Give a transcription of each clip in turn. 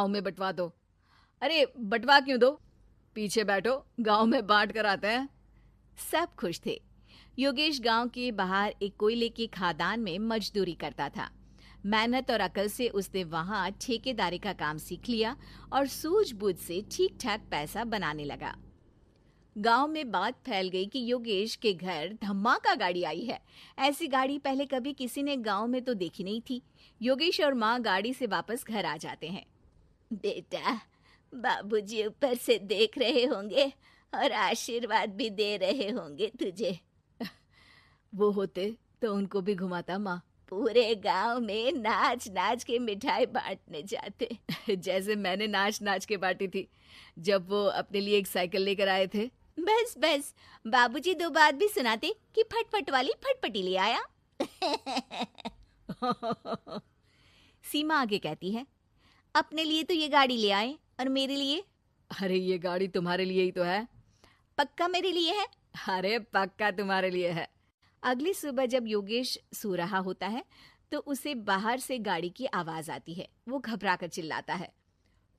गांव में बंटवा दो। अरे बंटवा क्यों दो, पीछे बैठो, गांव में बांट कर आते हैं। सब खुश थे। योगेश गांव के बाहर एक कोयले की खदान में मजदूरी करता था। मेहनत और अकल से उसने वहां ठेकेदारी का काम सीख लिया और सूझबूझ से ठीक ठाक पैसा बनाने लगा। गांव में बात फैल गई कि योगेश के घर धमाका गाड़ी आई है। ऐसी गाड़ी पहले कभी किसी ने गांव में तो देखी नहीं थी। योगेश और माँ गाड़ी से वापस घर आ जाते हैं। बेटा, बाबूजी ऊपर से देख रहे होंगे और आशीर्वाद भी दे रहे होंगे तुझे। वो होते तो उनको भी घुमाता माँ। पूरे गांव में नाच नाच के मिठाई बांटने जाते। जैसे मैंने नाच नाच के बांटी थी जब वो अपने लिए एक साइकिल लेकर आए थे। बस बस, बाबूजी दो बात भी सुनाते कि फटफट वाली फटफटी ले आया। सीमा आगे कहती है, अपने लिए तो ये गाड़ी ले आए और मेरे लिए? अरे ये गाड़ी तुम्हारे लिए ही तो है। पक्का मेरे लिए है? अरे पक्का तुम्हारे लिए है। अगली सुबह जब योगेश सो रहा होता है तो उसे बाहर से गाड़ी की आवाज आती है। वो घबरा कर चिल्लाता है,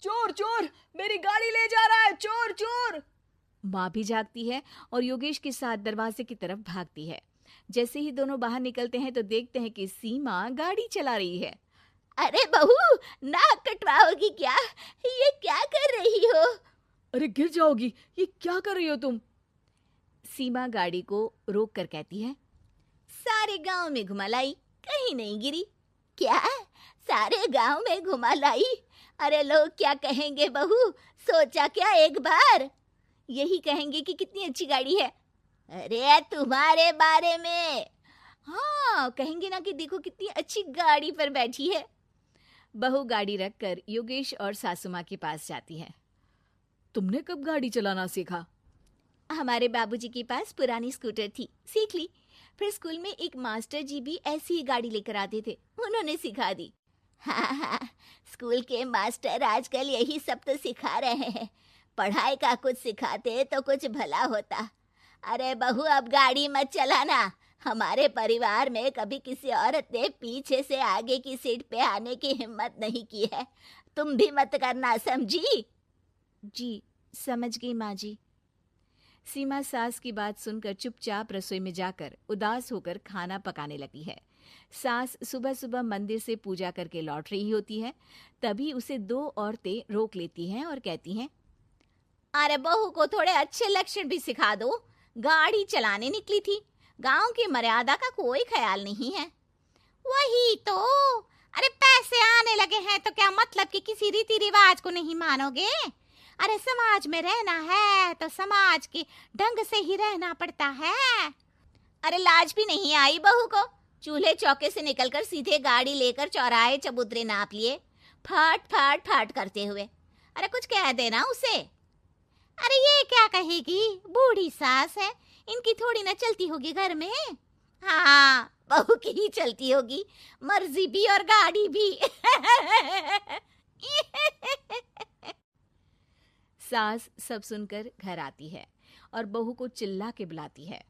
चोर चोर, मेरी गाड़ी ले जा रहा है, चोर चोर। माँ भी जागती है और योगेश के साथ दरवाजे की तरफ भागती है। जैसे ही दोनों बाहर निकलते हैं तो देखते हैं कि सीमा गाड़ी चला रही है। अरे बहू, नाक कटवाओगी क्या? ये क्या कर रही हो? अरे गिर जाओगी, ये क्या कर रही हो तुम? सीमा गाड़ी को रोक कर कहती है, सारे गांव में घुमा लाई, कहीं नहीं गिरी। क्या? सारे गांव में घुमा लाई? अरे लोग क्या कहेंगे बहू, सोचा क्या एक बार? यही कहेंगे कि कितनी अच्छी गाड़ी है। अरे तुम्हारे बारे में। हाँ, कहेंगे ना कि देखो कितनी अच्छी गाड़ी पर बैठी है। बहू गाड़ी रखकर योगेश और सासू माँ के पास जाती है। तुमने कब गाड़ी चलाना सीखा? हमारे बाबूजी के पास पुरानी स्कूटर थी, सीख ली। फिर स्कूल में एक मास्टर जी भी ऐसी ही गाड़ी लेकर आते थे, उन्होंने सिखा दी। हाँ हाँ, स्कूल के मास्टर आजकल यही सब तो सिखा रहे हैं। पढ़ाई का कुछ सिखाते तो कुछ भला होता। अरे बहू, अब गाड़ी मत चलाना। हमारे परिवार में कभी किसी औरत ने पीछे से आगे की सीट पे आने की हिम्मत नहीं की है। तुम भी मत करना, समझी? जी समझ गई माँ जी। सीमा सास की बात सुनकर चुपचाप रसोई में जाकर उदास होकर खाना पकाने लगी है। सास सुबह सुबह मंदिर से पूजा करके लौट रही होती है। तभी उसे दो औरतें रोक लेती हैं और कहती हैं, अरे बहू को थोड़े अच्छे लक्षण भी सिखा दो। गाड़ी चलाने निकली थी, गांव की मर्यादा का कोई ख्याल नहीं है। वही तो। अरे पैसे आने लगे हैं तो क्या मतलब कि किसी रीति रिवाज को नहीं मानोगे? अरे समाज में रहना है तो समाज के ढंग से ही रहना पड़ता है। अरे लाज भी नहीं आई बहू को? चूल्हे चौके से निकलकर सीधे गाड़ी लेकर चौराहे चबूतरे नाप लिए, फट फट फट करते हुए। अरे कुछ कह देना उसे। अरे ये क्या कहेगी, बूढ़ी सास है, इनकी थोड़ी ना चलती होगी घर में। हाँ, बहू की ही चलती होगी, मर्जी भी और गाड़ी भी। सास सब सुनकर घर आती है और बहू को चिल्ला के बुलाती है,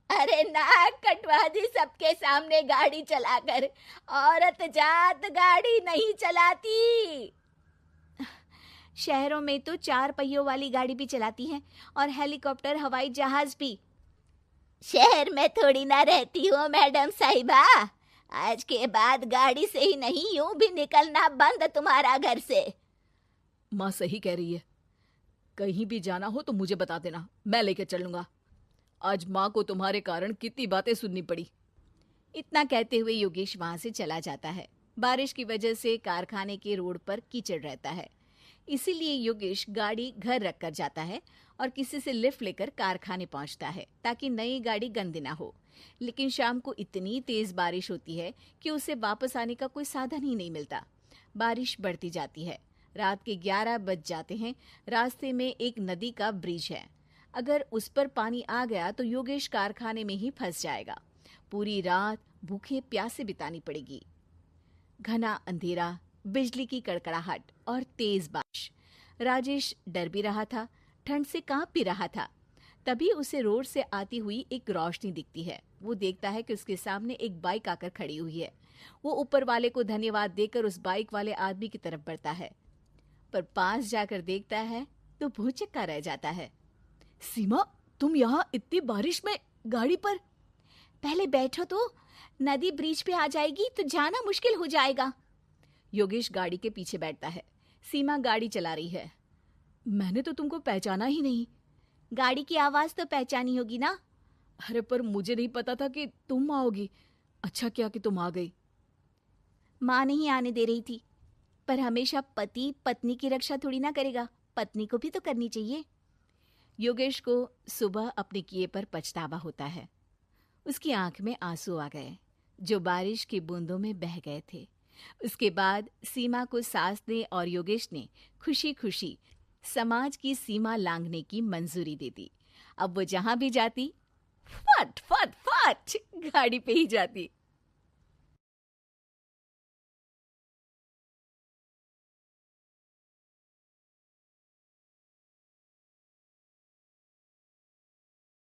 अरे नाक कटवा दी सबके सामने गाड़ी चलाकर। औरत जात गाड़ी नहीं चलाती। शहरों में तो 4 पहियों वाली गाड़ी भी चलाती हैं और हेलीकॉप्टर, हवाई जहाज भी। शहर में थोड़ी ना रहती हो मैडम साहिबा। आज के बाद गाड़ी से ही नहीं, यूं भी निकलना बंद तुम्हारा घर से। माँ सही कह रही है, कहीं भी जाना हो तो मुझे बता देना, मैं लेकर चलूंगा। आज माँ को तुम्हारे कारण कितनी बातें सुननी पड़ी। इतना कहते हुए योगेश वहां से चला जाता है। बारिश की वजह से कारखाने के रोड पर कीचड़ रहता है, इसीलिए योगेश गाड़ी घर रख कर जाता है और किसी से लिफ्ट लेकर कारखाने पहुंचता है ताकि नई गाड़ी गंदी ना हो। लेकिन शाम को इतनी तेज बारिश होती है कि उसे वापस आने का कोई साधन ही नहीं मिलता। बारिश बढ़ती जाती है, रात के 11 बज जाते हैं। रास्ते में एक नदी का ब्रिज है, अगर उस पर पानी आ गया तो योगेश कारखाने में ही फंस जाएगा। पूरी रात भूखे प्यासे बितानी पड़ेगी। घना अंधेरा, बिजली की कड़कड़ाहट और तेज बारिश। राजेश डर भी रहा था, ठंड से कांप भी रहा था। तभी उसे रोड से आती हुई एक रोशनी दिखती है। वो देखता है कि उसके सामने एक बाइक आकर खड़ी हुई है। वो ऊपर वाले को धन्यवाद देकर उस बाइक वाले आदमी की तरफ बढ़ता है। पर पास जाकर देखता है तो भौचक्का रह जाता है। सीमा, तुम यहाँ इतनी बारिश में गाड़ी पर? पहले बैठो तो, नदी ब्रिज पे आ जाएगी तो जाना मुश्किल हो जाएगा। योगेश गाड़ी के पीछे बैठता है। सीमा गाड़ी चला रही है। मैंने तो तुमको पहचाना ही नहीं। गाड़ी की आवाज तो पहचानी होगी ना। अरे पर मुझे नहीं पता था कि तुम आओगी। अच्छा किया कि तुम आ गई। माँ नहीं आने दे रही थी, पर हमेशा पति पत्नी की रक्षा थोड़ी ना करेगा, पत्नी को भी तो करनी चाहिए। योगेश को सुबह अपने किए पर पछतावा होता है। उसकी आंख में आंसू आ गए जो बारिश की बूंदों में बह गए थे। उसके बाद सीमा को सास ने और योगेश ने खुशी खुशी समाज की सीमा लांघने की मंजूरी दे दी। अब वो जहां भी जाती फट फट फट गाड़ी पे ही जाती।